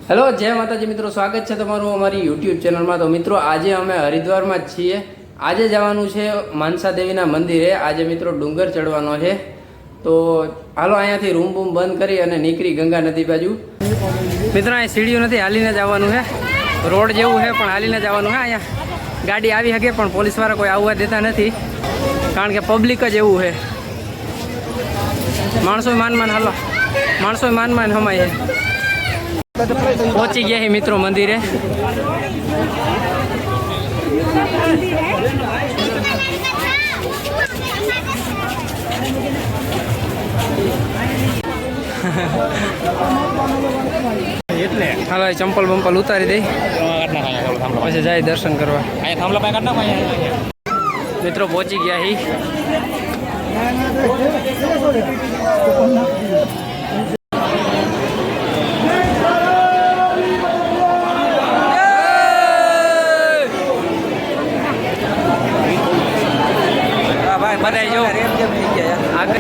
Hello जय माताजी मित्रों, स्वागत है तमारू अमारी यूट्यूब चैनल में। तो मित्रों आज अमे हरिद्वार में छीए। आज जवानुं छे मानसा देवीना मंदिरे। आज मित्रों डूंगर चढ़वानो है। तो हालो अहींयाथी रूम बूम बंद करी अने नीकળી गंगा नदी बाजू। मित्रों अहीं सीढ़ीओ नथी, हालीने जवानुं है। रोड जेवुं है पण हालीने जवानुं है। अहींया गाड़ी आवी शके पण पोलीसवाळा कोई आववा देता नहीं, कारण के पब्लिक ज एवुं है। माणसों मान हालो, माणसों मान हमाय है। पहुंची गया है मित्रों मंदिर है। हालो चंपल बंपल उतारी दे पछी जाए दर्शन करवा। मित्रों पहुंची गया ही। बधाई जो आगे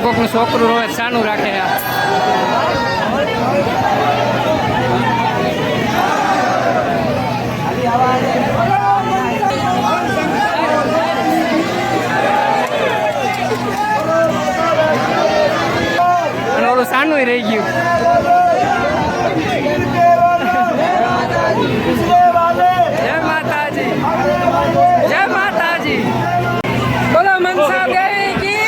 कोकनु छोकरू रोए सानू राखे। सानू ही रही गयु। जय माता जी, जय माता जी। बोलो मनसा देवी की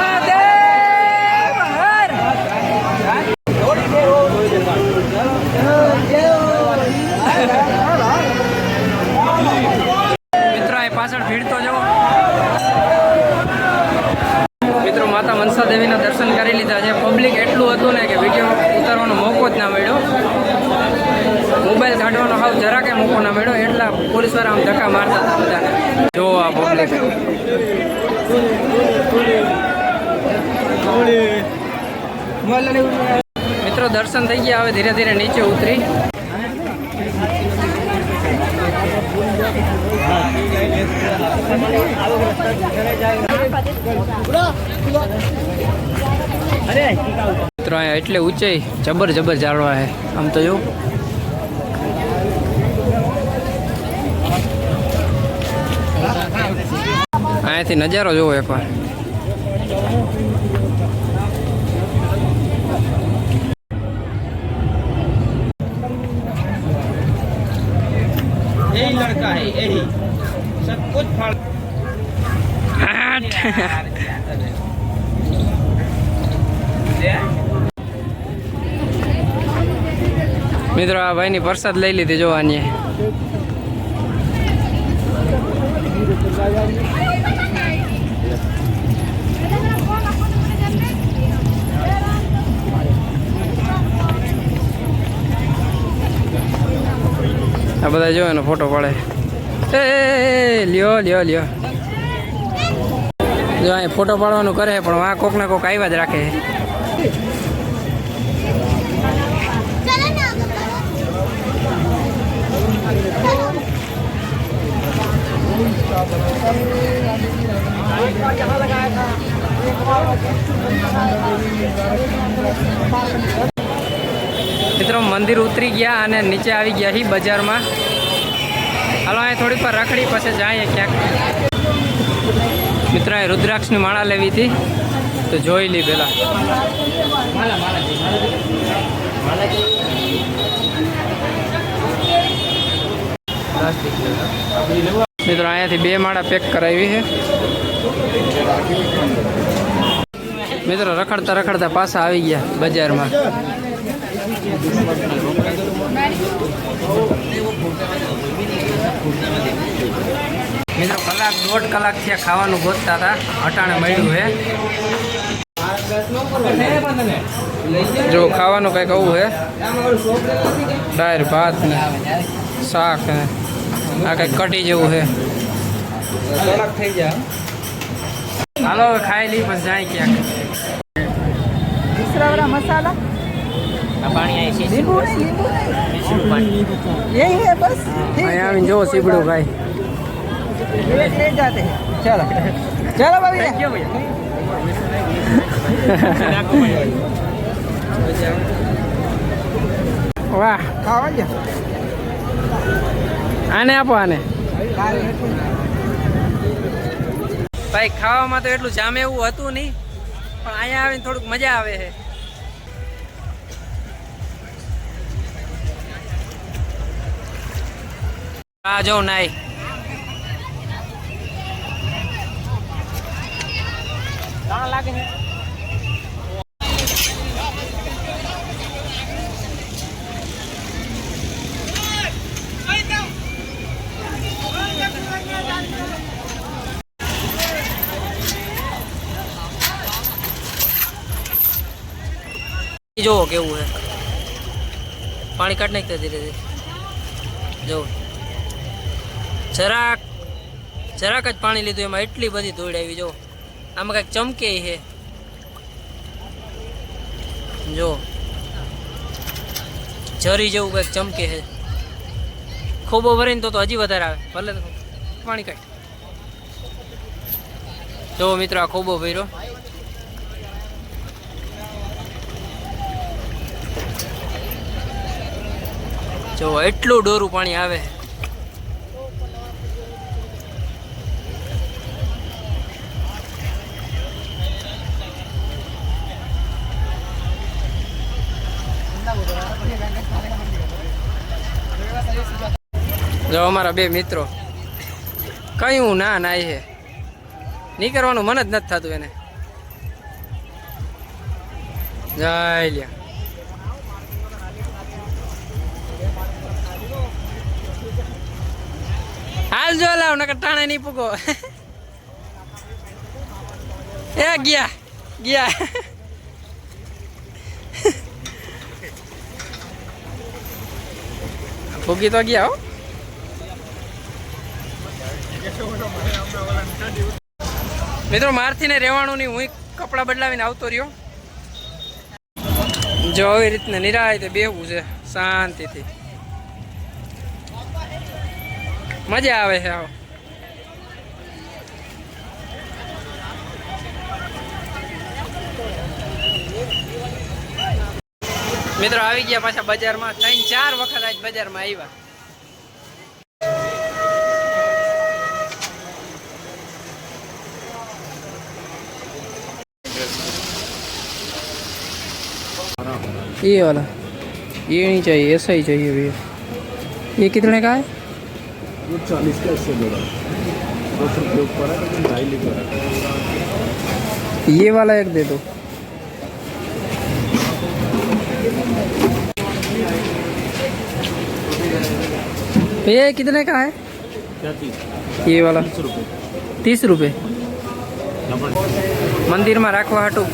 महादेव हर। मित्रों पाछळ भीड़ तो जो माता मनसा देवी दर्शन कर लीधा है। पब्लिक एटलू हतुं ने कि विडियो उतारवानो मौको ज ना मळ्यो। मोबाइल काढवानो हाव जरा के मौको ना मळ्यो, एटला पोलीसवाळा आम धक्का मारता था बधाने। जो आ पब्लिक मित्रों दर्शन थई गया। हवे धीरे धीरे नीचे उतरी। मित्रों एटले ऊंचाई जबर जबर जाड़वा है। आम तो जो अहींथी नजारो जोवो एक बार। यही लड़का है, यही सब कुछ फाड़। मित्रों आ भाई प्रसाद लई लीधी जो आने। आ बधा जो एनो फोटो पड़े। ए लियो लियो लियो जो अहीं फोटो पाड़वानुं करे पण वहाँ कोक ने कोक आव्या ज राखे। मित्रों मंदिर उतरी गया और नीचे आ गया ही बजार में। हालो अहीं थोड़ी पर रखड़ी पछी जाए क्या। मित्रों रुद्राक्ष की माला लेवी थी तो जोई ली पहला। मित्रों अहींयाथी 2 माला पेक करावी है। मित्रों रखड़ता रखड़ता पासा आ गया बजार में। मित्रों कलाक 1.5 कलाक थी खावानुं गोतता था, अटाणे मळ्युं है। जो खावानुं कंईक आवुं है, दाळ भात ने शाक ने आ कंईक कढ़ी जेवुं है। हालो खाई ली पछी जाए क्यांक। दूसरा वाला मसाला આ પાણી અહીં સીસી સીસી પાણી यही है बस અહીંયા આવીને જો સીબડું ખાય. ले जाते हैं चलो चलो भाभी ક્યાં ભૈયા વાહ, खाओ जा આને આપો આને. ભાઈ ખાવામાં તો એટલું જામે એવું હતું નહીં, પણ અહીંયા આવીને થોડુંક મજા આવે છે. આ જો નાઈ તાણ લાગે છે જો કેવું છે. પાણી કાઢ નાખતા ધીરે ધીરે. જો જરાક જરાક જ પાણી લીધું, એમાં એટલી બધી ધૂળ આવી. જો આમાં કંઈક ચમકે છે. જો જરી જેવું કંઈક ચમકે છે. ખોબો ભરીને તો હજી વધારે આવે. ભલે તો પાણી કાઢ. જો મિત્રો આ ખોબો ભર્યો. જો એટલું ડોરું પાણી આવે. જો અમારા બે મિત્રો કયું ના નાય છે. નીકળવાનું મન જ નથી થતું એને. જય લ્યા. હાલ જો લાવ નકર ટાણે નહીં પૂગો. એ ગયા ગયા. ફૂગી તો ગયા હો. મિત્રો મારથી ને રહેવાનું નહીં, હું કપડાં બદલાવીને આવતો રહ્યો. જો આવી રીતના નિરાય બેહવું છે શાંતિથી. મજા આવે છે. આવો મિત્રો આવી ગયા પાછા બજારમાં. 3-4 વખત આજ બજારમાં આવ્યા. ये वाला ये नहीं चाहिए, ऐसा ही चाहिए भैया. ये कितने का है? वो 40 का इससे जोड़ा 10 रुपये ऊपर है लेकिन 2.5 लीटर है. ये वाला एक दे दो. ये कितने का है? क्या चीज़? ये वाला 30 रुपये. 30 रुपये. મંદિરમાં રાખવા હાટું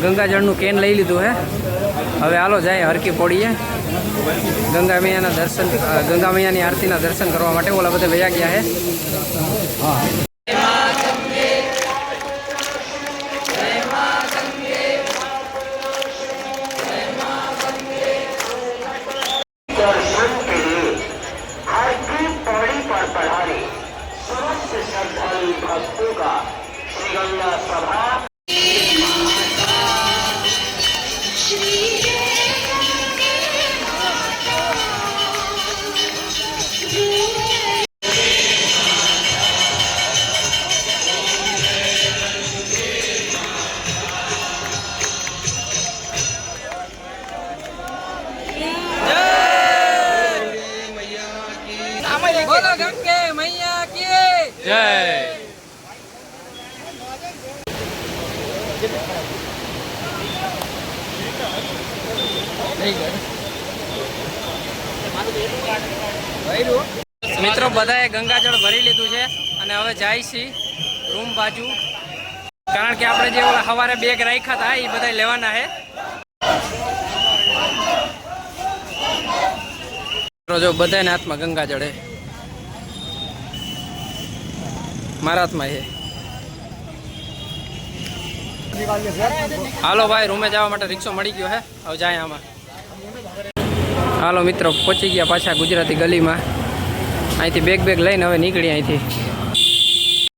ગંગાજળનું કેન લઈ લીધું હે. હવે હાલો જાય હરકી પોડીએ ગંગા મૈયાના દર્શન, ગંગા મૈયાની આરતીના દર્શન કરવા માટે. ઓલા બધા વયા ગયા હે. दर्शन के लिए हर की पौड़ी पर पधारे समस्त श्रद्धालु भक्तों का श्री गंगा सभा બોલો ગંગે મૈયા કી જય. મિત્રો બધાએ ગંગાજળ ભરી લીધું છે અને હવે જાય છે રૂમ બાજુ. કારણ કે આપણે જે ઓલા સવારે બેગ રાખ્યા હતા એ બધા લેવાના છે. જો બધાના હાથમાં ગંગાજળ હે. મારા હાથમાં છે. હાલો ભાઈ રૂમે જવા માટે રિક્ષો મળી ગયો હે. હવે જાય આમાં. હાલો મિત્રો પહોંચી ગયા પાછા ગુજરાતી ગલીમાં. અહીંથી બેગ લઈને હવે નીકળી અહીંથી.